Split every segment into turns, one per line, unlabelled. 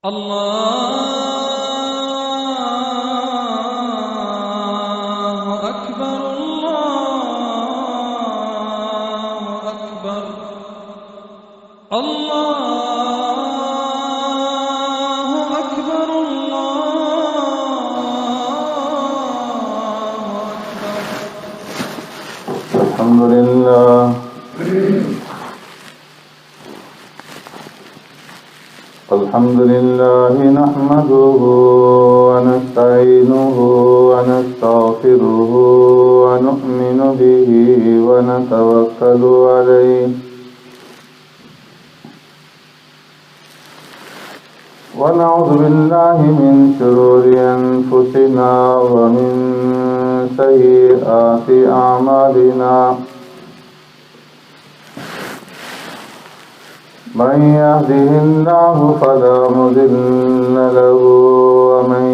الله أكبر الله أكبر الله أكبر الله أكبر.
الحمد لله نحمده ونستعينه ونستغفره ونؤمن به ونتوكل عليه ونعوذ بالله من شرور أنفسنا ومن سيئات أعمالنا من يهده الله فلا مضل له ومن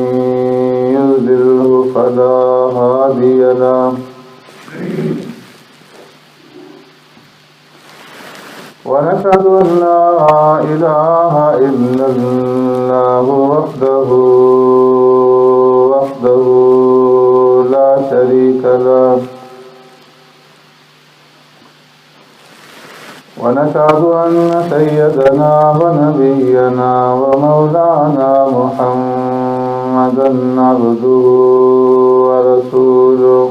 يضلله فلا هادي له ونشهد أن لا إله إلا الله وحده لا شريك له ونشهد أن سيدنا ونبينا ومولانا محمدا عبده ورسوله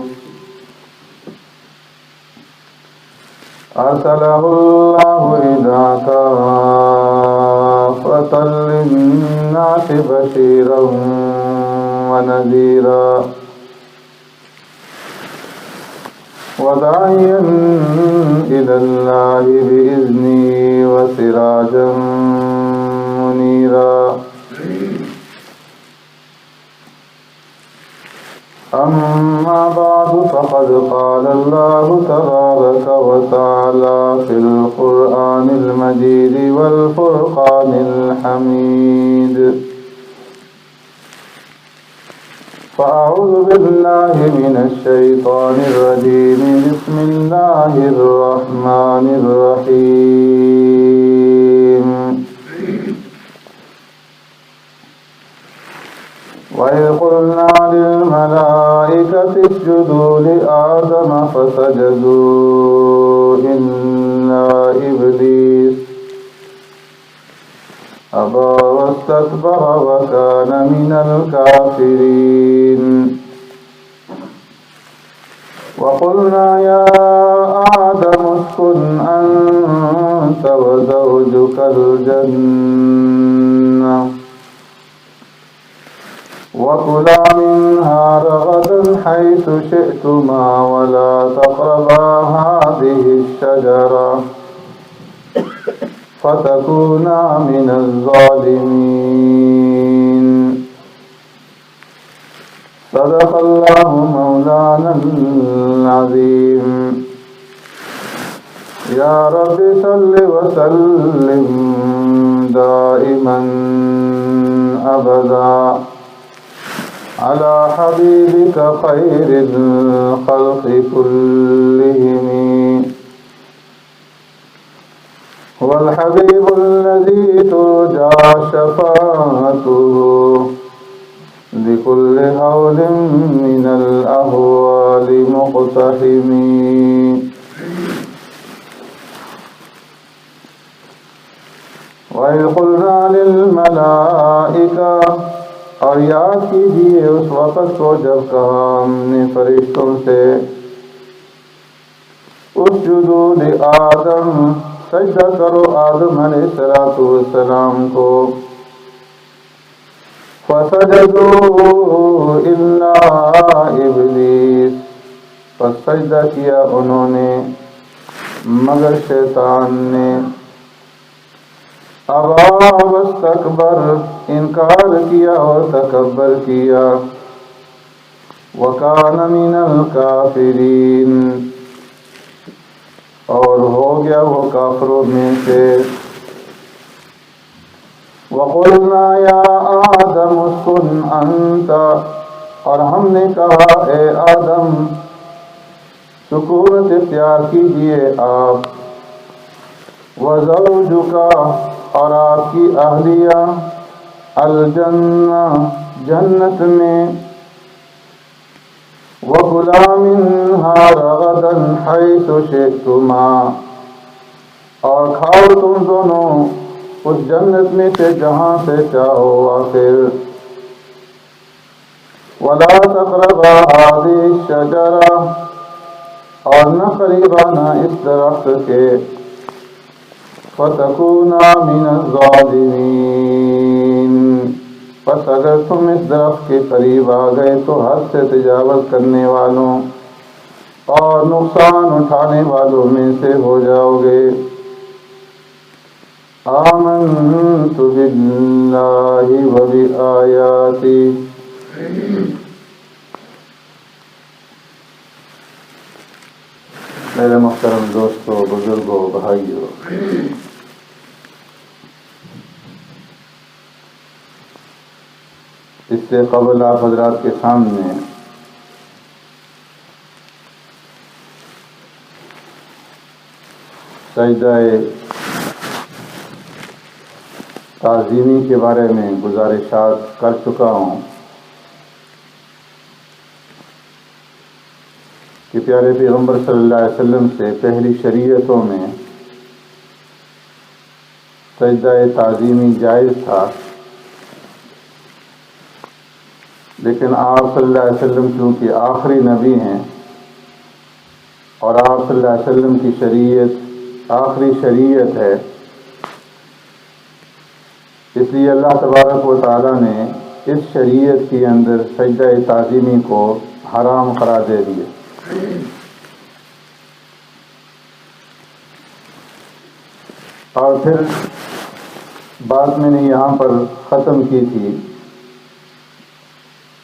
أرسله الله إلى كافة للناس بشيرا ونذيرا وداعيا إلى الله بإذنه وسراجا منيرا أما بعد فقد قال الله تبارك وتعالى في القرآن المجيد والفرقان الحميد فأعوذ بالله من الشيطان الرجيم بسم الله الرحمن الرحيم وإذ قلنا للملائكة اسجدوا لآدم فسجدوا إلا إبليس أبى واستكبر وكان من الكافرين وقلنا يا آدم اسكن أنت وزوجك الجنة وكلا منها رغدا حيث شئتما ولا تقربا هذه الشجرة فتكونا من الظالمين صدق الله مولانا العظيم. يا رب صل وسلم دائما أبدا على حبيبك خير الخلق كلهم هو الحبيب الذي ترجى شفاعته لكل هول من الأهوال مقتحم. وإذ قلنا للملائكة اور یاد کیجیے اس وقت کو جب کہا ہم نے فرشتوں سے اسجدوا لآدم سجدہ کرو آدم علیہ السلام کو فسجدوا الا ابلیس پس سجدہ کیا انہوں نے مگر شیطان نے ابا واستکبر انکار کیا اور تکبر کیا وکان من الکافرین اور ہو گیا وہ کافروں میں سے. وقلنا یا آدم اسکن انت اور ہم نے کہا اے آدم سکونت اختیار کیجئے آپ وزوجک اور آپ کی اہلیہ الجنہ جنت میں، وَكُلَا مِنْهَا رَغَدًا حَيْثُ شِئْتُمَا، اور کھاؤ تم دونوں اس جنت میں سے جہاں سے چاہو آخر۔ وَلَا تَقْرَبَا هَٰذِهِ الشَّجَرَةَ، اور نہ قریب آنا اس درخت کے، فَتَكُونَا مِنَ الظَّالِمِينَ، پس اگر تم اس درخت کے قریب آ گئے تو حد سے تجاوز کرنے والوں اور نقصان اٹھانے والوں میں سے ہو جاؤ گے۔ آمنت باللہ وبآیاتہ، میرے محترم دوستوں، بزرگوں، بھائیوں، اس سے قبل آپ حضرات کے سامنے سجدہ تعظیمی کے بارے میں گزارشات کر چکا ہوں کہ پیارے پیغمبر صلی اللہ علیہ وسلم سے پہلی شریعتوں میں سجدہ تعظیمی جائز تھا، لیکن آپ صلی اللہ علیہ وسلم کیونکہ آخری نبی ہیں اور آپ صلی اللہ علیہ وسلم کی شریعت آخری شریعت ہے، اس لیے اللہ تبارک و تعالیٰ نے اس شریعت کے اندر سجدہ تعظیمی کو حرام قرار دے دیا۔ اور پھر بات میں نے یہاں پر ختم کی تھی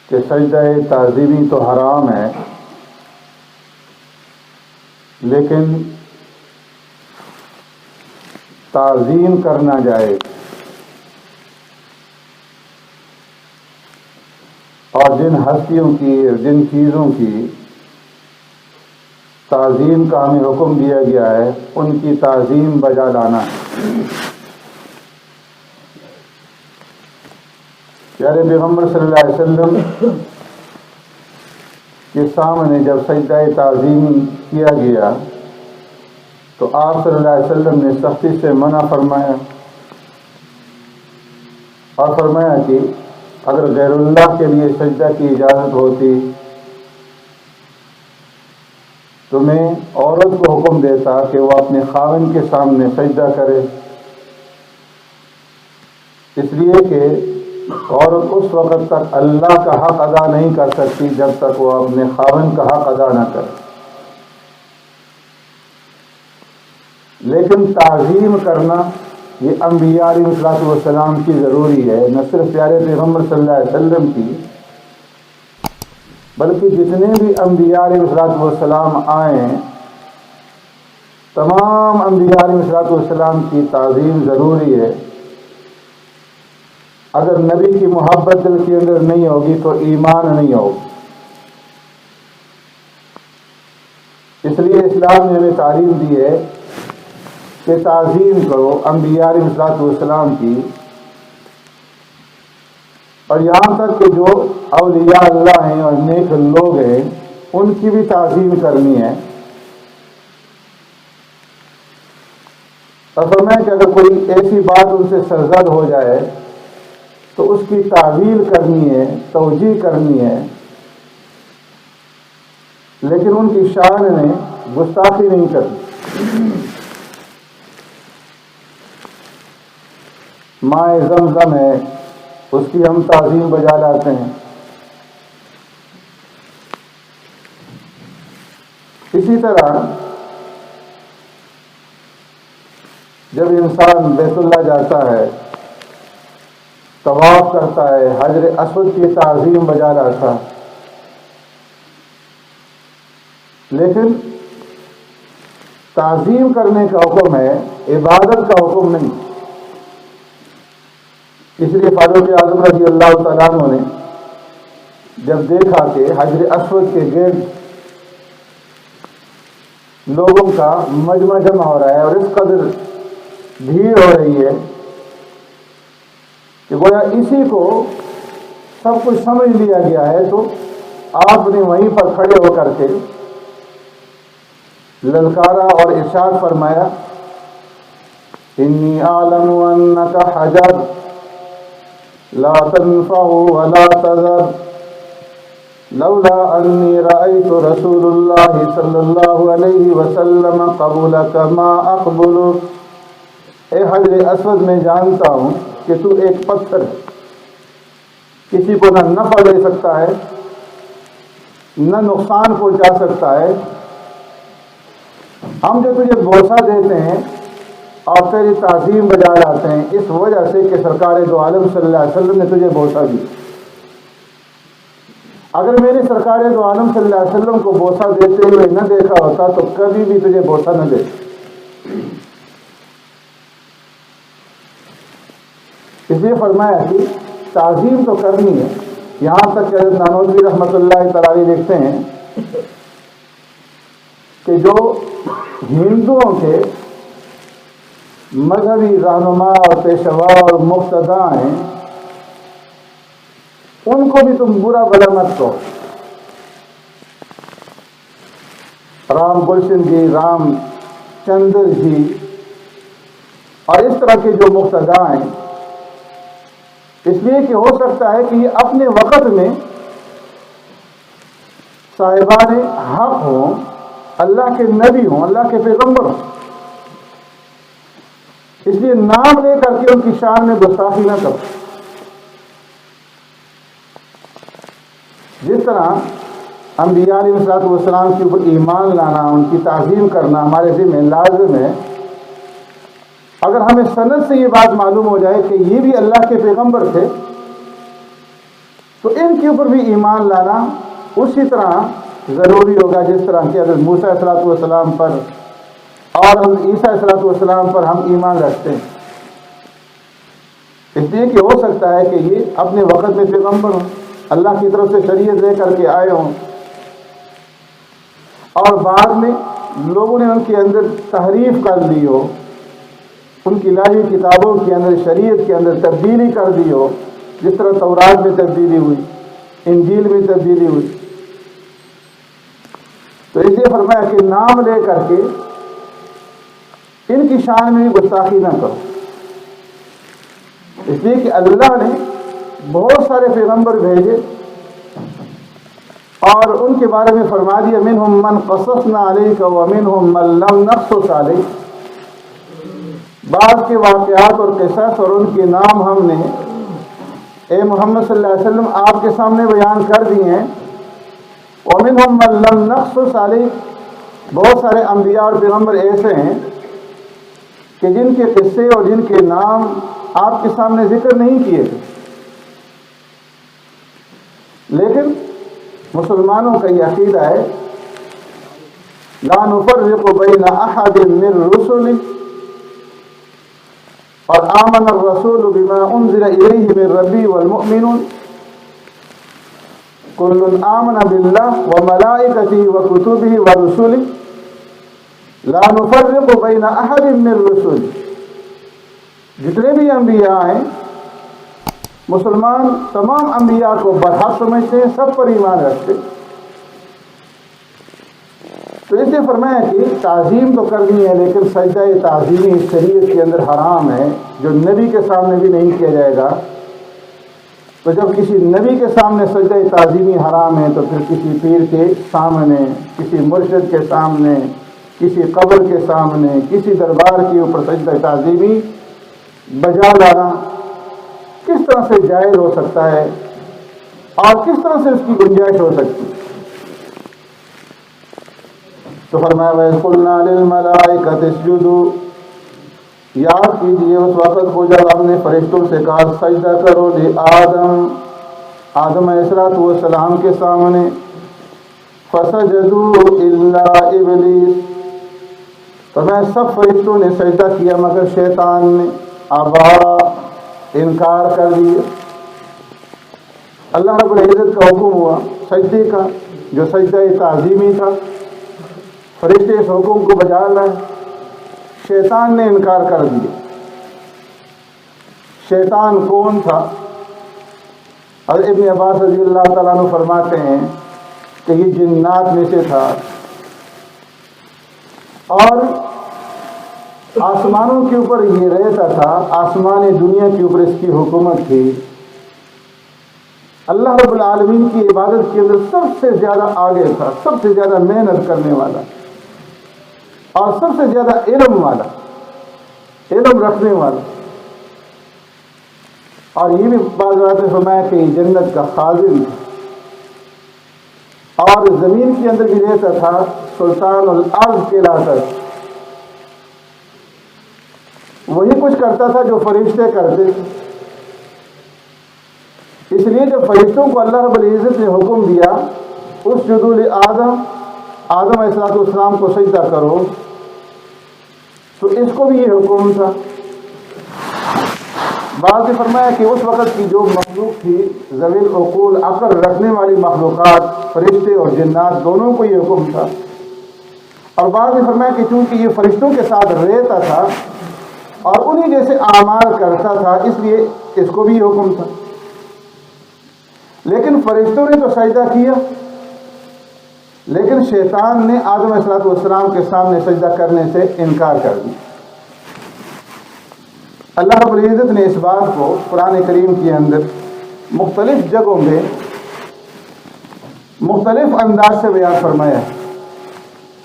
کہ سجدہ تعظیمی تو حرام ہے، لیکن تعظیم کرنا جائز، اور جن ہستیوں کی اور جن چیزوں کی تعظیم کا ہمیں حکم دیا گیا ہے ان کی تعظیم بجا لانا ہے۔ پیارے پیغمبر صلی اللہ علیہ وسلم کے سامنے جب سجدہ تعظیم کیا گیا تو آپ صلی اللہ علیہ وسلم نے سختی سے منع فرمایا اور فرمایا کہ اگر غیر اللہ کے لیے سجدہ کی اجازت ہوتی تو میں عورت کو حکم دیتا کہ وہ اپنے خاوند کے سامنے سجدہ کرے، اس لیے کہ عورت اس وقت تک اللہ کا حق ادا نہیں کر سکتی جب تک وہ اپنے خاوند کا حق ادا نہ کرے۔ لیکن تعظیم کرنا یہ انبیاء علیہ السلام کی ضروری ہے، نہ صرف پیارے پیغمبر صلی اللہ علیہ وسلم کی بلکہ جتنے بھی انبیاء علیہ السلام آئے تمام انبیاء علیہ السلام کی تعظیم ضروری ہے۔ اگر نبی کی محبت دل کے اندر نہیں ہوگی تو ایمان نہیں ہوگا۔ اس لیے اسلام نے ہمیں تعلیم دی ہے کہ تعظیم کرو انبیاء علیہ السلام کی، اور یہاں تک کہ جو اولیاء اللہ ہیں اور نیک لوگ ہیں ان کی بھی تعظیم کرنی ہے۔ اور فرمایا کہ اگر کوئی ایسی بات ان سے سرزد ہو جائے تو اس کی تعویل کرنی ہے، توجیہ کرنی ہے، لیکن ان کی شان میں گستاخی نہیں کرنی۔ مائے زمزم ہے، اس کی ہم تعظیم بجا لاتے ہیں۔ اسی طرح جب انسان بیت اللہ جاتا ہے، طواف کرتا ہے، حجر اسود کی تعظیم بجا لاتا، لیکن تعظیم کرنے کا حکم ہے، عبادت کا حکم نہیں۔ اس لیے فاروق اعظم رضی اللہ تعالیٰ عنہ نے جب دیکھا کہ حجر اسود کے گرد لوگوں کا مجمع جمع ہو رہا ہے اور اس قدر بھیڑ ہو رہی ہے کہ کہ گویا اسی کو سب کچھ سمجھ لیا گیا ہے، تو آپ نے وہیں پر کھڑے ہو کر کے للکارا اور ارشاد فرمایا، انی اعلم انک حجر لا تنفع ولا تضر لولا انی رأیت رسول اللہ صلی اللہ علیہ وسلم قبولک ما اقبل۔ اے حجر اسود، میں جانتا ہوں کہ تو ایک پتھر ہے، کسی کو نہ نفع دے سکتا ہے نہ نقصان پہنچا سکتا ہے۔ ہم جو تجھے بوسہ دیتے ہیں اور تیری تعظیم بجا لاتے ہیں اس وجہ سے کہ سرکار دو عالم صلی اللہ علیہ وسلم نے تجھے بوسہ دی۔ اگر میں نے سرکار دو عالم صلی اللہ علیہ وسلم کو بوسہ دیتے ہوئے نہ دیکھا ہوتا تو کبھی بھی تجھے بوسہ نہ دے۔ اس لیے فرمایا کہ تعظیم تو کرنی ہے۔ یہاں تک کہ حضرت نانوتوی رحمۃ اللہ تعالی لکھتے ہیں کہ جو ہندوؤں کے مذہبی رہنما اور پیشوا اور مقتدیٰ ہیں ان کو بھی تم برا بھلا مت کہو۔ رام گلشن جی، رام چندر جی اور اس طرح کے جو مقتدیٰ ہیں، اس لیے کہ ہو سکتا ہے کہ یہ اپنے وقت میں صاحبان حق ہوں، اللہ کے نبی ہوں، اللہ کے پیغمبر ہوں، اس لیے نام لے کر کے ان کی شان میں گستاخی نہ کرو۔ جس طرح انبیاء علیہ السلام کے اوپر ایمان لانا، ان کی تعظیم کرنا ہمارے ذمہ لازم ہے، اگر ہمیں سند سے یہ بات معلوم ہو جائے کہ یہ بھی اللہ کے پیغمبر تھے تو ان کے اوپر بھی ایمان لانا اسی طرح ضروری ہوگا جس طرح کہ حضرت موسیٰ علیہ السلام پر اور حضرت عیسیٰ علیہ السلام پر ہم ایمان رکھتے ہیں۔ اس لیے کہ ہو سکتا ہے کہ یہ اپنے وقت میں پیغمبر ہوں، اللہ کی طرف سے شریعت لے کر کے آئے ہوں، اور بعد میں لوگوں نے ان کے اندر تحریف کر لی ہو، ان کی لائی ہوئی کتابوں کے اندر، شریعت کے اندر تبدیلی کر دی ہو، جس طرح تورات میں تبدیلی ہوئی، انجیل میں تبدیلی ہوئی۔ تو اس لیے فرمایا کہ نام لے کر کے ان کی شان میں گستاخی نہ کرو، اس لیے کہ اللہ نے بہت سارے پیغمبر بھیجے اور ان کے بارے میں فرما دیا منہم من قصصنا علیک ومنہم من لم نقصص علیک۔ بعض کے واقعات اور قصص اور ان کے نام ہم نے اے محمد صلی اللہ علیہ وسلم آپ کے سامنے بیان کر دیے ہیں۔ ومنہم من لم نقصص علیک، بہت سارے انبیاء اور پیغمبر ایسے ہیں کہ جن کے قصے اور جن کے نام آپ کے سامنے ذکر نہیں کیے تھے، لیکن مسلمانوں کا یہ عقیدہ ہے لا نفرق بین احد من رسل، اور آمن الرسول بما انزل الیہ من ربی والمؤمنون کل آمن باللہ وملائکتہ وکتبہ ورسلہ لا نفرق بین احد من رسل۔ جتنے بھی انبیاء ہیں مسلمان تمام انبیاء کو برحق سمجھتے ہیں، سب پر ایمان رکھتے ہیں۔ تو اس نے فرمایا کہ تعظیم تو کرنی ہے، لیکن سجدہ تعظیمی شریعت کے اندر حرام ہے، جو نبی کے سامنے بھی نہیں کیا جائے گا۔ تو جب کسی نبی کے سامنے سجدہ تعظیمی حرام ہے تو پھر کسی پیر کے سامنے، کسی مرشد کے سامنے، کسی قبر کے سامنے، کسی دربار کے اوپر سجدہ تعظیمی بجا لانا کس طرح سے جائز ہو سکتا ہے اور کس طرح سے اس کی گنجائش ہو سکتی ہے؟ تو فرمایا وَإِذْ قُلْنَا لِلْمَلَائِكَةِ اسْجُدُوا، یاد کیجئے اس وقت کو جب ہم نے فرشتوں سے کہا سجدہ کرو آدم علیہ السلام کے سامنے، فَسَجَدُوا إِلَّا إِبْلِيسَ، فرمایا سب فرشتوں نے سجدہ کیا مگر شیطان نے ابا، انکار کر دیا۔ اللہ رب العزت کا حکم ہوا سجدے کا، جو سجدہ تعظیمی تھا، فرشتے اس حکم کو بجا لائے، شیطان نے انکار کر دیا۔ شیطان کون تھا؟ حضرت ابن عباس رضی اللہ تعالیٰ عنہ فرماتے ہیں کہ یہ جنات میں سے تھا، اور آسمانوں کے اوپر یہ رہتا تھا، آسمان دنیا کے اوپر اس کی حکومت تھی۔ اللہ رب العالمین کی عبادت کے اندر سب سے زیادہ آگے تھا، سب سے زیادہ محنت کرنے والا، اور سب سے زیادہ علم والا، علم رکھنے والا۔ اور یہ بھی بعض باتیں فرمایا کہ یہ جنت کا خازن تھا، اور زمین کے اندر بھی رہتا تھا، سلطان الارض کہلاتا تھا۔ وہی کچھ کرتا تھا جو فرشتے کرتے تھے۔ اس لیے جب فرشتوں کو اللہ رب العزت نے حکم دیا اسجدوا لآدم، آدم علیہ السلام کو سجدہ کرو، تو اس کو بھی یہ حکم تھا۔ بعض نے فرمایا کہ اس وقت کی جو مخلوق تھی، ذوی العقول، عقل رکھنے والی مخلوقات، فرشتے اور جنات، دونوں کو یہ حکم تھا۔ اور بعض نے فرمایا کہ چونکہ یہ فرشتوں کے ساتھ رہتا تھا اور انہی جیسے اعمال کرتا تھا، اس لیے اس کو بھی یہ حکم تھا۔ لیکن فرشتوں نے تو سجدہ کیا، لیکن شیطان نے آدم علیہ السلام کے سامنے سجدہ کرنے سے انکار کر دیا۔ اللہ رب العزت نے اس بات کو قرآن کریم کے اندر مختلف جگہوں میں مختلف انداز سے بیان فرمایا ہے۔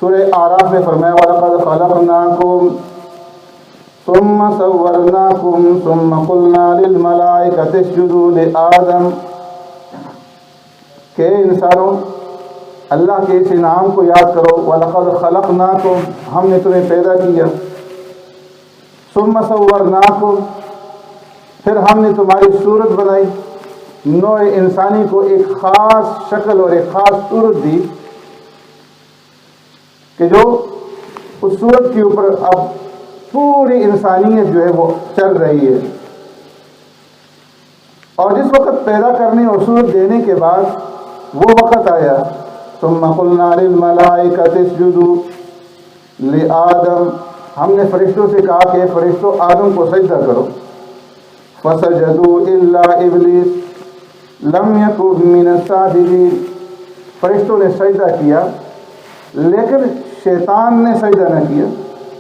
سورہ اعراف میں فرمایا وَلَقَدْ خَلَقْنَاكُمْ ثُمَّ صَوَّرْنَاكُمْ ثُمَّ قُلْنَا لِلْمَلَائِكَةِ اسْجُدُوا لِآدَمَ، کہ انسانوں اللہ کے اس انعام کو یاد کرو، وَلَقَدْ خَلَقْنَاكُمْ، ہم نے تمہیں پیدا کیا، ثُمَّ صَوَّرْنَاكُمْ، پھر ہم نے تمہاری صورت بنائی، نوع انسانی کو ایک خاص شکل اور ایک خاص صورت دی کہ جو اس صورت کے اوپر اب پوری انسانیت جو ہے وہ چل رہی ہے۔ اور جس وقت پیدا کرنے اور صورت دینے کے بعد وہ وقت آیا، ثم قلنا للملائکۃ اسجدوا لآدم، ہم نے فرشتوں سے کہا کہ فرشتوں آدم کو سجدہ کرو، فسجدوا الا ابلیس لم یکن من الساجدین، فرشتوں نے سجدہ کیا لیکن شیطان نے سجدہ نہ کیا،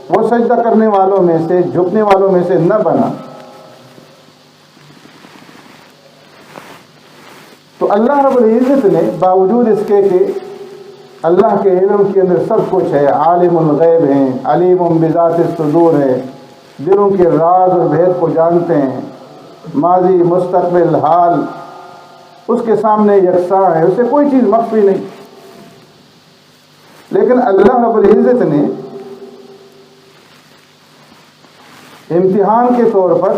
وہ سجدہ کرنے والوں میں سے، جھکنے والوں میں سے نہ بنا۔ تو اللہ رب العزت نے باوجود اس کے کہ اللہ کے علم کے اندر سب کچھ ہے، عالم الغیب ہیں، علیم بذات الصدور ہے، دلوں کے راز اور بھید کو جانتے ہیں، ماضی مستقبل حال اس کے سامنے یکساں ہے، اسے کوئی چیز مخفی نہیں۔ لیکن اللہ رب العزت نے امتحان کے طور پر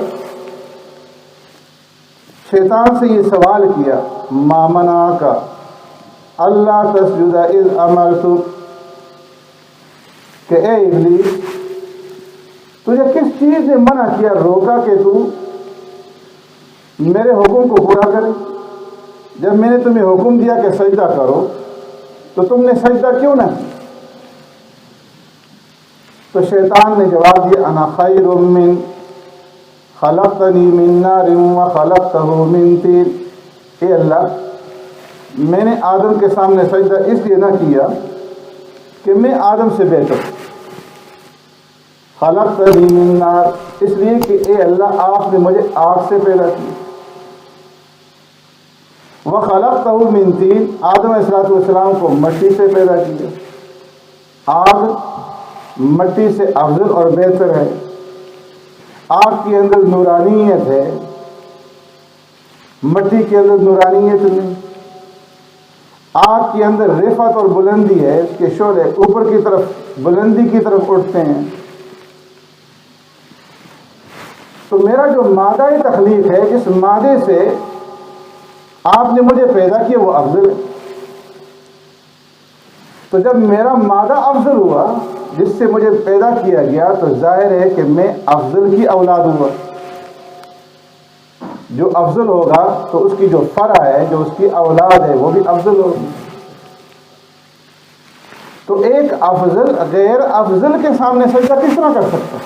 شیطان سے یہ سوال کیا، ما منعک اللہ تسجد اذ امرتک، کہ اے ابلیس تجھے کس چیز نے منع کیا، روکا کہ تو میرے حکم کو پورا کرے؟ جب میں نے تمہیں حکم دیا کہ سجدہ کرو تو تم نے سجدہ کیوں نہ کیا؟ تو شیطان نے جواب دیا، انا خیر من خلقتنی من نار وخلقتہ من طین، اے اللہ میں نے آدم کے سامنے سجدہ اس لیے نہ کیا کہ میں آدم سے بہتر ہوں، خلقتنی من نار، اس لیے کہ اے اللہ آپ نے مجھے آگ سے پیدا کیا، وخلقتہ من طین، آدم علیہ السلام کو مٹی سے پیدا کیا۔ آگ مٹی سے افضل اور بہتر ہے، آگ کے اندر نورانیت ہے، مٹی کے اندر نورانیت نہیں۔ آگ کے اندر رفعت اور بلندی ہے، اس کے شعلے اوپر کی طرف بلندی کی طرف اٹھتے ہیں۔ تو میرا جو مادہ تخلیق ہے، جس مادے سے آپ نے مجھے پیدا کیا وہ افضل ہے۔ تو جب میرا مادہ افضل ہوا جس سے مجھے پیدا کیا گیا، تو ظاہر ہے کہ میں افضل کی اولاد ہوا۔ جو افضل ہوگا تو اس کی جو فرع ہے، جو اس کی اولاد ہے، وہ بھی افضل ہوگی۔ تو ایک افضل غیر افضل کے سامنے سجدہ کس طرح کر سکتا ہے؟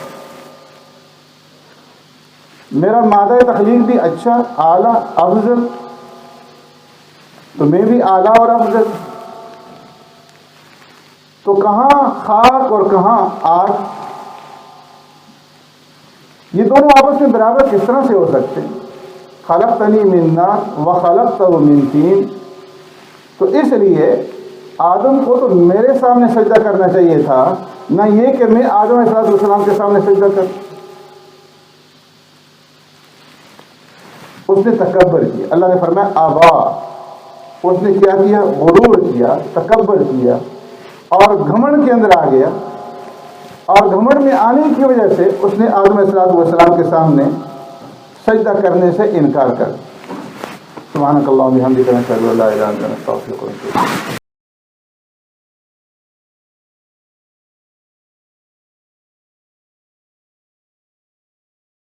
میرا مادہ تخلیق بھی اچھا، اعلیٰ، افضل، تو میں بھی اعلیٰ اور افضل، تو کہاں خاک اور کہاں آگ؟ یہ دونوں آپس میں برابر کس طرح سے ہو سکتے ہیں؟ خلقتنی من نار وخلقتہ من طین، تو اس لیے آدم کو تو میرے سامنے سجدہ کرنا چاہیے تھا، نہ یہ کہ میں آدم علیہ السلام کے سامنے سجدہ کر۔ اس نے تکبر کیا، اللہ نے فرمایا آبا، اس نے کیا کیا؟ غرور کیا، تکبر کیا اور گھمنڈ کے اندر آ گیا، اور گھمنڈ میں آنے کی وجہ سے اس نے آدم علیہ السلام کے سامنے سجدہ کرنے سے انکار کر۔ سبحانک اللہم و بحمدک، نشہد ان لا الہ الا انت، نستغفرک ونتوب الیک۔